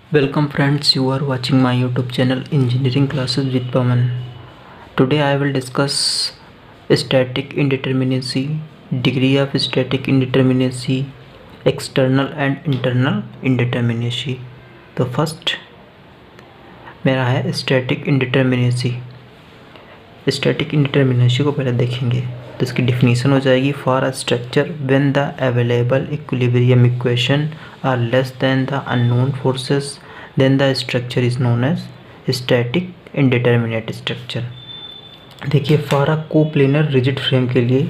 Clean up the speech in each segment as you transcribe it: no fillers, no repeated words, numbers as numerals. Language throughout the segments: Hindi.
Welcome friends, you are watching my YouTube channel Engineering Classes with Pawan. Today I will discuss static indeterminacy, degree of static indeterminacy, external and internal indeterminacy. तो फर्स्ट मेरा है स्टैटिक इंडिटर्मिनेसी। स्टैटिक इंडिटर्मिनेसी को पहले देखेंगे तो इसकी डिफिनीशन हो जाएगी for a structure when the available equilibrium equation are less than the unknown forces then the structure is known as static indeterminate structure. देखिए for a coplanar rigid frame के लिए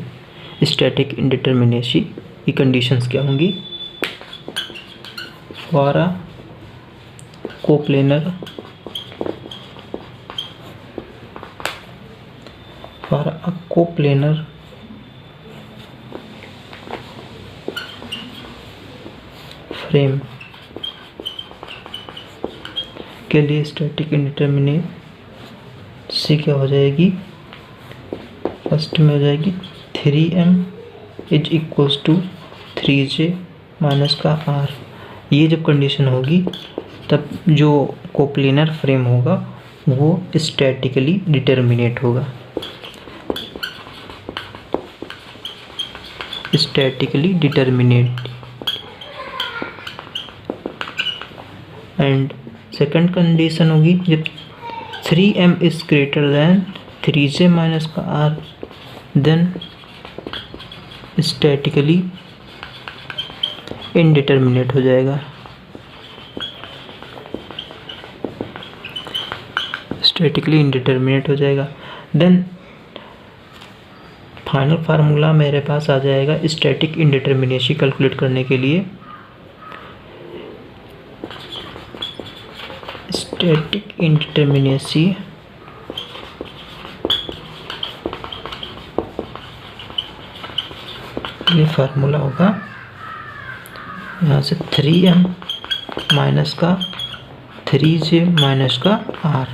स्टैटिक इंडिटर्मिनेसी की कंडीशंस क्या होंगी। फॉर अ कोप्लेनर फ्रेम के लिए स्टैटिक इंडिटर्मिनेसी क्या हो जाएगी। फर्स्ट में हो जाएगी 3m is equals to 3j minus का r। ये जब कंडीशन होगी तब जो कोप्लेनर फ्रेम होगा वो स्टैटिकली डिटर्मिनेट होगा। Statically determinate. And second condition होगी जब 3m is greater than 3j minus का r, देन स्टैटिकली इनडिटर्मिनेट हो जाएगा। स्टैटिकली इनडिटर्मिनेट हो जाएगा। देन फाइनल फार्मूला मेरे पास आ जाएगा स्टैटिक इंडिटर्मिनेसी कैलकुलेट करने के लिए। स्टैटिक इंडिटर्मिनेसी ये फार्मूला होगा यहाँ से 3m माइनस का 3j माइनस का r।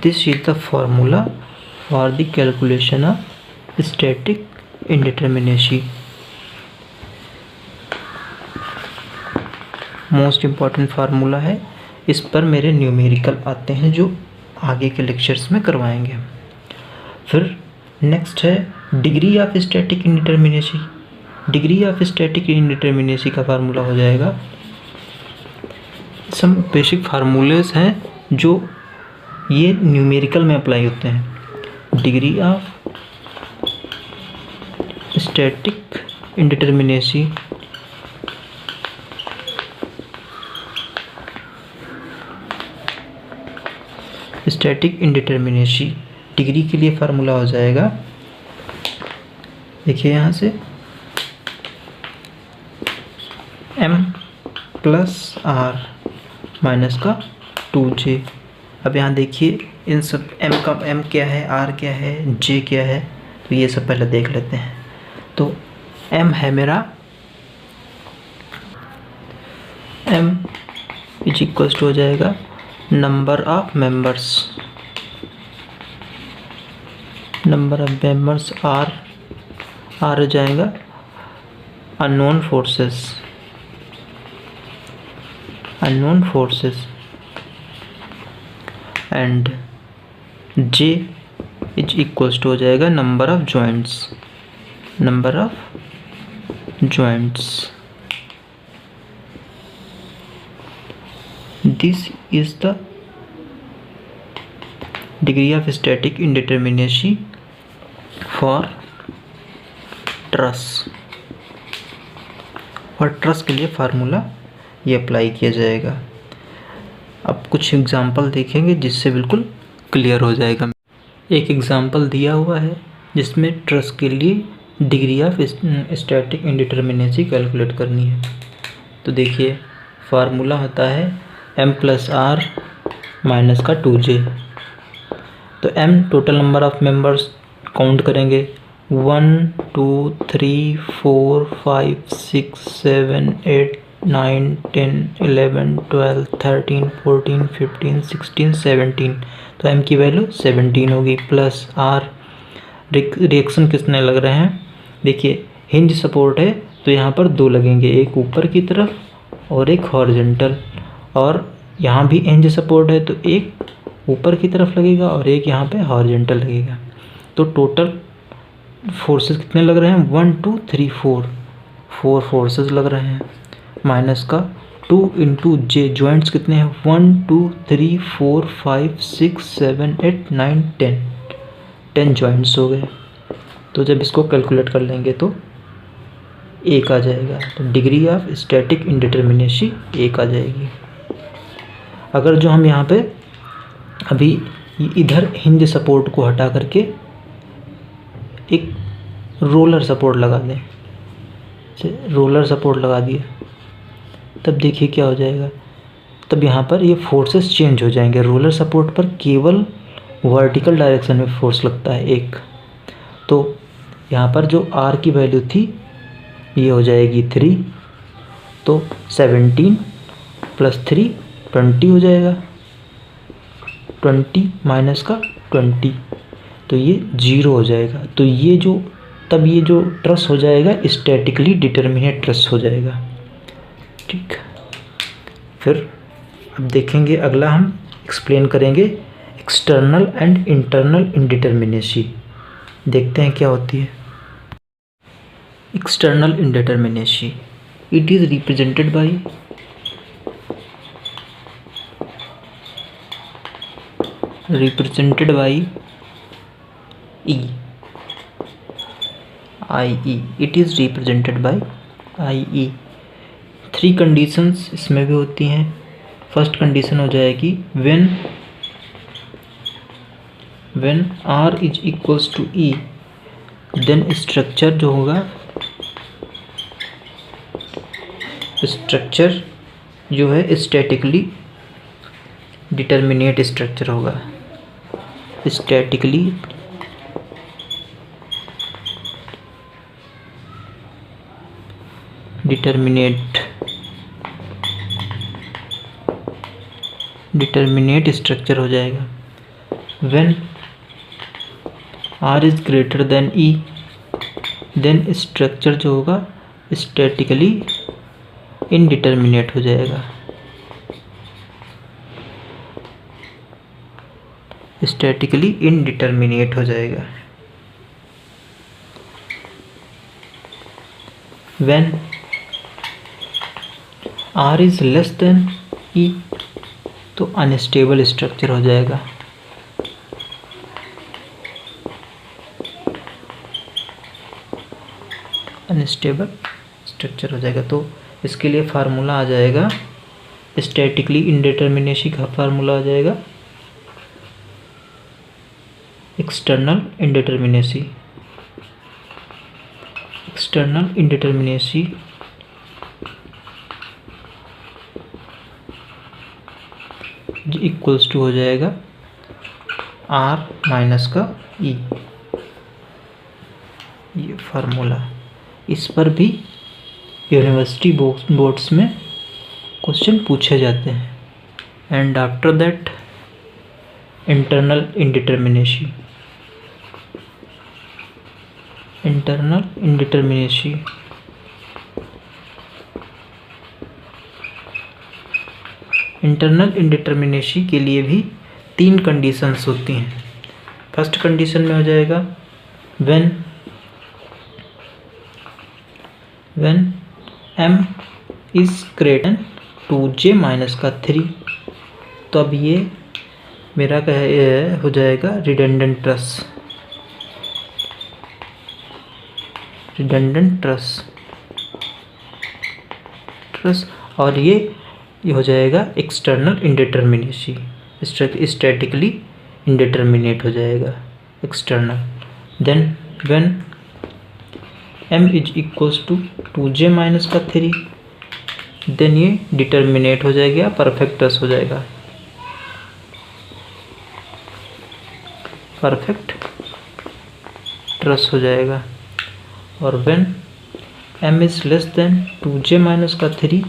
This is the formula for the calculation of static indeterminacy. Most important formula है। इस पर मेरे न्यूमेरिकल आते हैं जो आगे के लेक्चर्स में करवाएंगे। फिर नेक्स्ट है degree of static indeterminacy. Degree of static indeterminacy का फार्मूला हो जाएगा, सम बेसिक फार्मूलेस हैं जो ये न्यूमेरिकल में अप्लाई होते हैं। Degree of static indeterminacy static indeterminacy degree के लिए फार्मूला हो जाएगा, देखिए यहाँ से m प्लस r माइनस का 2j। अब यहाँ देखिए इन सब m क्या है, r क्या है, j क्या है, तो ये सब पहले देख लेते हैं। तो m है मेरा m इज इक्वल्स टू हो जाएगा नंबर ऑफ मेंबर्स r हो जाएगा unknown forces and j is equals to हो जाएगा number of joints. This is the degree of static indeterminacy for truss. और ट्रस के लिए फार्मूला ये अप्लाई किया जाएगा। अब कुछ एग्जांपल देखेंगे जिससे बिल्कुल क्लियर हो जाएगा। एक एग्जांपल दिया हुआ है जिसमें ट्रस के लिए degree of static indeterminacy calculate करनी है। तो देखिए फार्मूला होता है m प्लस r माइनस का 2j। तो m total number of members count करेंगे 1 2 3 4 5 6 7 8 9 10 11 12 13 14 15 16 17। तो m की वैल्यू 17 होगी प्लस r। रिएक्शन कितने लग रहे हैं, देखिए हिंज सपोर्ट है तो यहाँ पर 2 लगेंगे, एक ऊपर की तरफ और एक हॉरिजॉन्टल, और यहाँ भी हिंज सपोर्ट है तो एक ऊपर की तरफ लगेगा और एक यहाँ पे हॉरिजॉन्टल लगेगा। तो टोटल फोर्सेस कितने लग रहे हैं, 1 2 3 4 फोर्सेस लग रहे हैं। माइनस का 2 इंटू जे, जॉइंट्स कितने हैं, 1 2 3 4 5 6 7 8 9 10 जॉइंट्स हो गए। तो जब इसको कैलकुलेट कर लेंगे तो 1 आ जाएगा। तो डिग्री ऑफ स्टैटिक इंडिटरमिनेसी 1 आ जाएगी। अगर जो हम यहाँ पे अभी इधर हिंज सपोर्ट को हटा करके एक रोलर सपोर्ट लगा दें, रोलर सपोर्ट लगा दिए, तब देखिए क्या हो जाएगा। तब यहाँ पर ये फोर्सेस चेंज हो जाएंगे। रोलर सपोर्ट पर केवल वर्टिकल डायरेक्शन में फोर्स लगता है एक। तो यहाँ पर जो आर की वैल्यू थी ये हो जाएगी 3, तो 17 + 3 20 हो जाएगा। 20 माइनस का 20, तो ये 0 हो जाएगा। तो ये जो तब ये जो ट्रस हो जाएगा स्टैटिकली डिटर्मिनेट ट्रस हो जाएगा। ठीक, फिर अब देखेंगे अगला हम एक्सप्लेन करेंगे एक्सटर्नल एंड इंटरनल इंडिटरमिनेसी। देखते हैं क्या होती है external indeterminacy. It is represented by E, IE, it is represented by IE। 3 conditions इसमें भी होती हैं। फर्स्ट कंडीशन हो जाएगी when R is equals to E, then structure जो होगा, स्ट्रक्चर जो है स्टैटिकली डिटर्मिनेट स्ट्रक्चर होगा। स्टैटिकली डिटर्मिनेट स्ट्रक्चर हो जाएगा। When R is greater than E, then structure जो होगा स्टैटिकली इनडिटर्मिनेट हो जाएगा। स्टैटिकली इनडिटर्मिनेट हो जाएगा। When R is less than E, तो अनस्टेबल स्ट्रक्चर हो जाएगा। अनस्टेबल स्ट्रक्चर हो जाएगा। तो इसके लिए फार्मूला आ जाएगा, स्टैटिकली इनडिटर्मिनेसी का फार्मूला आ जाएगा external indeterminacy. External indeterminacy equals to हो जाएगा R माइनस का E, ये फार्मूला। इस पर भी यूनिवर्सिटी बोर्ड्स में क्वेश्चन पूछे जाते हैं। And after that internal indeterminacy. Internal indeterminacy internal indeterminacy के लिए भी 3 कंडीशंस होती हैं। फर्स्ट कंडीशन में हो जाएगा when m is greater 2j minus का 3। तो अब ये मेरा हो जाएगा रिडंडेंट ट्रस। और ये हो जाएगा एक्सटर्नल इंडिटरमिनेसी। स्टैटिकली इंडिटरमिनेट हो जाएगा external. Then when m is equals to 2j minus का 3, देन ये डिटरमिनेट हो जाएगा, परफेक्ट ट्रस हो जाएगा। परफेक्ट ट्रस हो जाएगा। और when m is less than 2j minus का 3,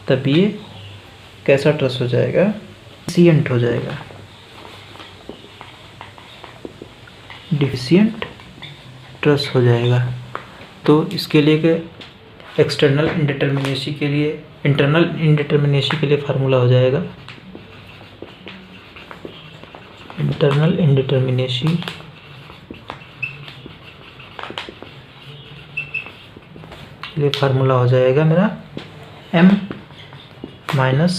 तब ये कैसा ट्रस हो जाएगा, डिफिशिएंट हो जाएगा। डिफिशिएंट ट्रस हो जाएगा। तो इसके लिए के एक्सटर्नल इंडिटरमिनेसी के लिए इंटरनल इंडिटरमिनेसी के लिए फार्मूला हो जाएगा इंटरनल इंडिटर्मिनेसी ये फार्मूला हो जाएगा मेरा m minus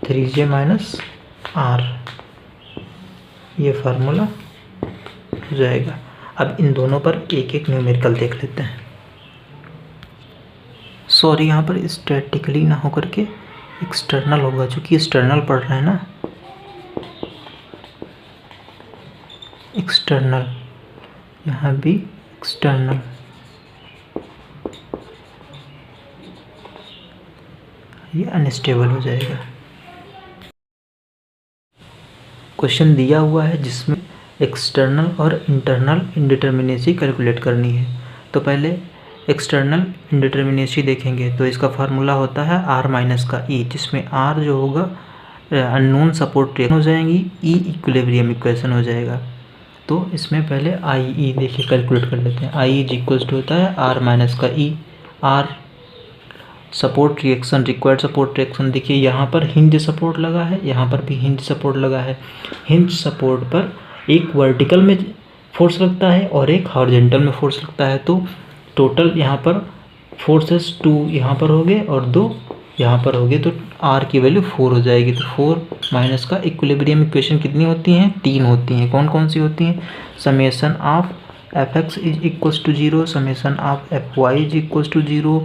3j minus r, ये फार्मूला हो जाएगा। अब इन दोनों पर एक एक न्यूमेरिकल देख लेते हैं। सॉरी, यहाँ पर स्टैटिकली ना होकर के एक्सटर्नल होगा, चूँकि एक्सटर्नल पढ़ रहे हैं ना, एक्सटर्नल, यहाँ भी एक्सटर्नल, ये अनस्टेबल हो जाएगा। क्वेश्चन दिया हुआ है जिसमें एक्सटर्नल और इंटरनल इंडिटर्मिनेसी कैलकुलेट करनी है। तो पहले एक्सटर्नल इंडिटर्मिनेसी देखेंगे तो इसका फार्मूला होता है r माइनस का e, जिसमें r जो होगा अननोन सपोर्ट रिएक्शन हो जाएंगी, e इक्विलिब्रियम इक्वेशन हो जाएगा। तो इसमें पहले आई ई देखिए कैलकुलेट कर लेते हैं। आई इज इक्वल्स टू होता है r माइनस का e, r support reaction, required support reaction देखिए यहाँ पर हिंज सपोर्ट लगा है, यहाँ पर भी हिंज सपोर्ट लगा है। हिंज सपोर्ट पर एक वर्टिकल में फोर्स लगता है और एक हॉरिजॉन्टल में फोर्स लगता है। तो टोटल यहाँ पर फोर्सेस 2 यहाँ पर हो गए और 2 यहाँ पर हो गए, तो r की वैल्यू 4 हो जाएगी। तो 4 माइनस का इक्विलिब्रियम इक्वेशन कितनी होती हैं? 3 होती हैं। कौन कौन सी होती हैं? Summation of fx is equals to 0, summation of fy is equals to 0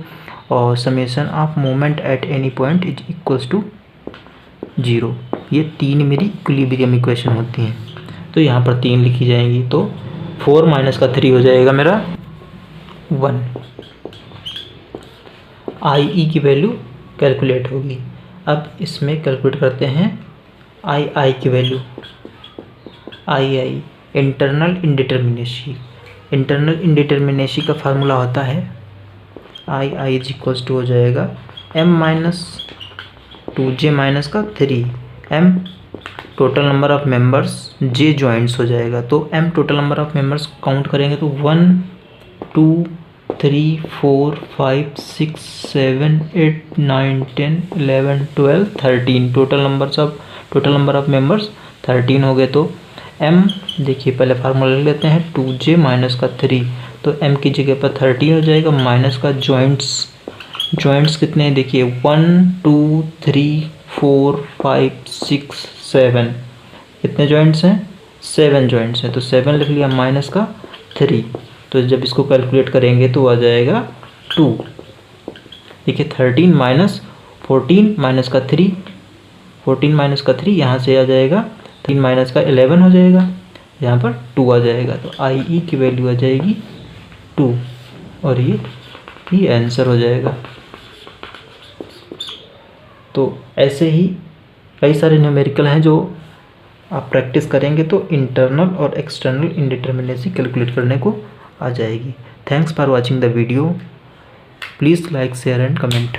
और summation of moment at any point is equals to 0। ये 3 मेरी इक्विलिब्रियम इक्वेशन होती हैं। तो यहाँ पर 3 लिखी जाएंगी। तो 4 माइनस का 3 हो जाएगा मेरा 1। आई ई की वैल्यू कैलकुलेट होगी। अब इसमें कैलकुलेट करते हैं आई की वैल्यू। आई इंटरनल इंडिटर्मिनेसी, इंटरनल इंडिटर्मिनेसी का फार्मूला होता है आई इज इक्वल्स टू हो जाएगा m माइनस 2j माइनस का 3, m total number of members, j joints हो जाएगा। तो m total number of members count करेंगे तो 1 2 3 4 5 6 7 8 9 10 11 12 13 टोटल नंबर ऑफ मेंबर्स 13 हो गए। तो m देखिए पहले फार्मूला ले लेते हैं 2j माइनस का 3, तो m की जगह पर 13 हो जाएगा, माइनस का जॉइंट्स कितने हैं देखिए 1 2 3 4 5 6 7, कितने जॉइंट्स हैं? 7 जॉइंट्स हैं। तो 7 लिख लिया, माइनस का 3, तो जब इसको कैलकुलेट करेंगे तो आ जाएगा 2। देखिए 13 माइनस 14 माइनस का 3, 14 माइनस का 3 यहाँ से आ जाएगा 3 माइनस का 11 हो जाएगा, यहाँ पर 2 आ जाएगा। तो आई ई की वैल्यू आ जाएगी 2 और ये आंसर हो जाएगा। तो ऐसे ही कई सारे न्यूमेरिकल हैं जो आप प्रैक्टिस करेंगे तो इंटरनल और एक्सटर्नल इंडिटर्मिनेसी कैलकुलेट करने को आ जाएगी। Thanks for watching the video. Please like share and comment.